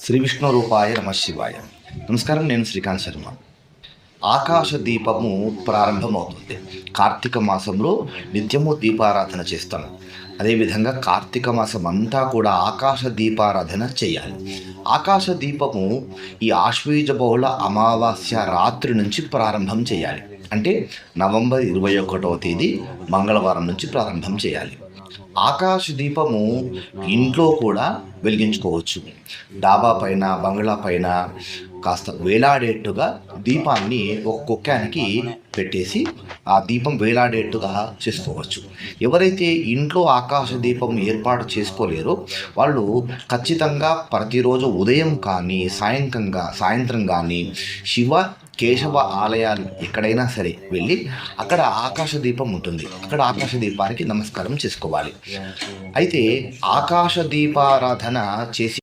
శ్రీ విష్ణు రూపాయ నమ శివాయ. నమస్కారం, నేను శ్రీకాంత్ శర్మ. ఆకాశ దీపము ప్రారంభమవుతుంది. కార్తీక మాసంలో నిత్యము దీపారాధన చేస్తాను. అదేవిధంగా కార్తీక మాసం అంతా కూడా ఆకాశ దీపారాధన చేయాలి. ఆకాశ దీపము ఈ ఆశ్వయుజ బహుళ అమావాస్య రాత్రి నుంచి ప్రారంభం చేయాలి. అంటే నవంబర్ 21వ తేదీ మంగళవారం నుంచి ప్రారంభం చేయాలి. ఆకాశ దీపము ఇంట్లో కూడా వెలిగించుకోవచ్చు. డాబా పైన, బంగ్లా పైన కాస్త వేలాడేట్టుగా దీపాన్ని ఒక కుక్కానికి పెట్టేసి ఆ దీపం వేలాడేట్టుగా చేసుకోవచ్చు. ఎవరైతే ఇంట్లో ఆకాశ దీపం ఏర్పాటు చేసుకోలేరో వాళ్ళు ఖచ్చితంగా ప్రతిరోజు ఉదయం కానీ సాయంత్రం కానీ శివ కేశవ ఆలయాలు ఎక్కడైనా సరే వెళ్ళి అక్కడ ఆకాశ దీపం ఉంటుంది. అక్కడ ఆకాశ దీపానికి నమస్కారం చేసుకోవాలి. అయితే ఆకాశ దీపారాధన చేసి